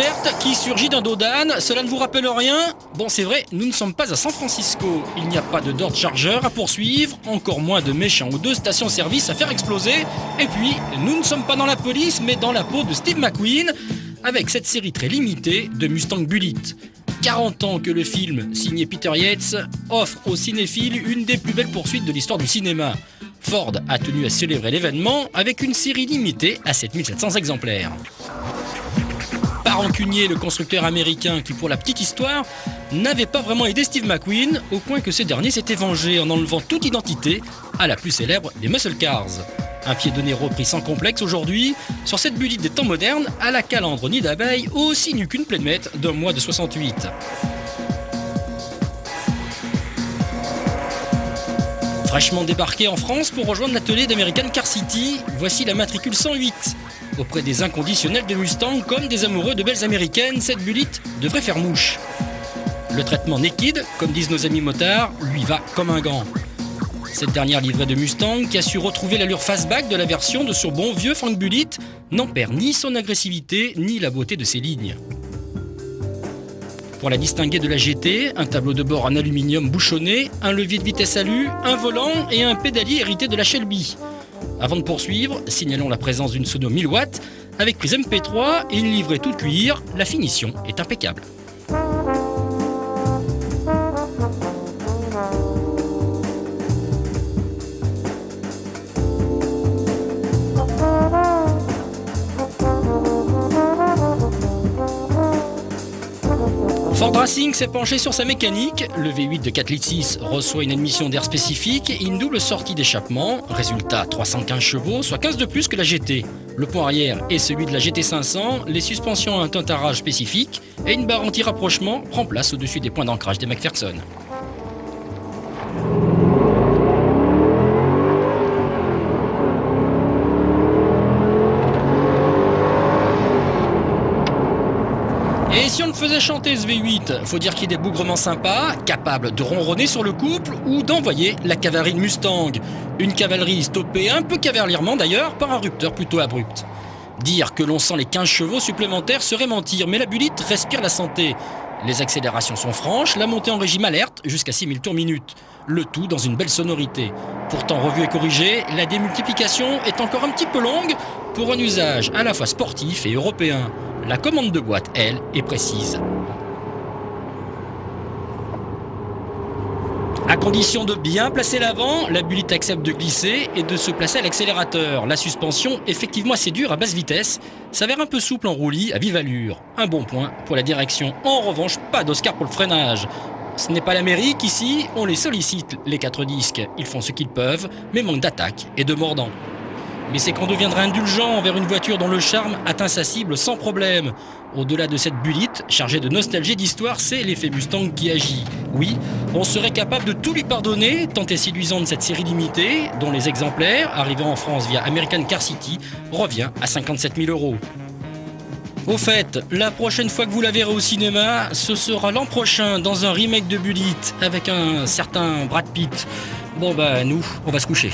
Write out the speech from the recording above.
verte qui surgit d'un dos d'âne, cela ne vous rappelle rien? Bon, c'est vrai, nous ne sommes pas à San Francisco. Il n'y a pas de Dodge Charger à poursuivre, encore moins de méchants ou de stations-service à faire exploser. Et puis, nous ne sommes pas dans la police, mais dans la peau de Steve McQueen, avec cette série très limitée de Mustang Bullitt. 40 ans que le film, signé Peter Yates, offre aux cinéphiles une des plus belles poursuites de l'histoire du cinéma. Ford a tenu à célébrer l'événement avec une série limitée à 7700 exemplaires. Pas rancunier, le constructeur américain qui, pour la petite histoire, n'avait pas vraiment aidé Steve McQueen, au point que ce dernier s'était vengé en enlevant toute identité à la plus célèbre des muscle cars. Un pied de nez repris sans complexe aujourd'hui, sur cette Bullitt des temps modernes, à la calandre nid d'abeille, aussi nue qu'une plémette d'un mois de 68. Fraîchement débarqué en France pour rejoindre l'atelier d'American Car City, voici la matricule 108. Auprès des inconditionnels de Mustang comme des amoureux de belles américaines, cette Bullitt devrait faire mouche. Le traitement naked, comme disent nos amis motards, lui va comme un gant. Cette dernière livrée de Mustang, qui a su retrouver l'allure fastback de la version de son bon vieux Frank Bullitt, n'en perd ni son agressivité ni la beauté de ses lignes. Pour la distinguer de la GT, un tableau de bord en aluminium bouchonné, un levier de vitesse alu, un volant et un pédalier hérité de la Shelby. Avant de poursuivre, signalons la présence d'une sono 1000 watts avec prise MP3 et une livrée toute cuir, la finition est impeccable. Ford Racing s'est penché sur sa mécanique. Le V8 de 4,6 litres reçoit une admission d'air spécifique et une double sortie d'échappement. Résultat, 315 chevaux, soit 15 de plus que la GT. Le pont arrière est celui de la GT500, les suspensions ont un tintarage spécifique et une barre anti-rapprochement prend place au-dessus des points d'ancrage des McPherson. Et si on le faisait chanter ce V8, faut dire qu'il est bougrement sympa, capable de ronronner sur le couple ou d'envoyer la cavalerie de Mustang. Une cavalerie stoppée un peu cavalièrement d'ailleurs par un rupteur plutôt abrupt. Dire que l'on sent les 15 chevaux supplémentaires serait mentir, mais la Bullitt respire la santé. Les accélérations sont franches, la montée en régime alerte jusqu'à 6000 tours minute. Le tout dans une belle sonorité. Pourtant revue et corrigée, la démultiplication est encore un petit peu longue pour un usage à la fois sportif et européen. La commande de boîte, elle, est précise. À condition de bien placer l'avant, la Bullitt accepte de glisser et de se placer à l'accélérateur. La suspension, effectivement assez dure à basse vitesse, s'avère un peu souple en roulis à vive allure. Un bon point pour la direction. En revanche, pas d'Oscar pour le freinage. Ce n'est pas l'Amérique ici, on les sollicite, les 4 disques. Ils font ce qu'ils peuvent, mais manquent d'attaque et de mordant. Mais c'est qu'on deviendra indulgent envers une voiture dont le charme atteint sa cible sans problème. Au-delà de cette Bullitt, chargée de nostalgie et d'histoire, c'est l'effet Mustang qui agit. Oui, on serait capable de tout lui pardonner, tant est séduisante cette série limitée, dont les exemplaires, arrivant en France via American Car City, revient à 57 000 €. Au fait, la prochaine fois que vous la verrez au cinéma, ce sera l'an prochain dans un remake de Bullitt avec un certain Brad Pitt. Bon bah nous, on va se coucher.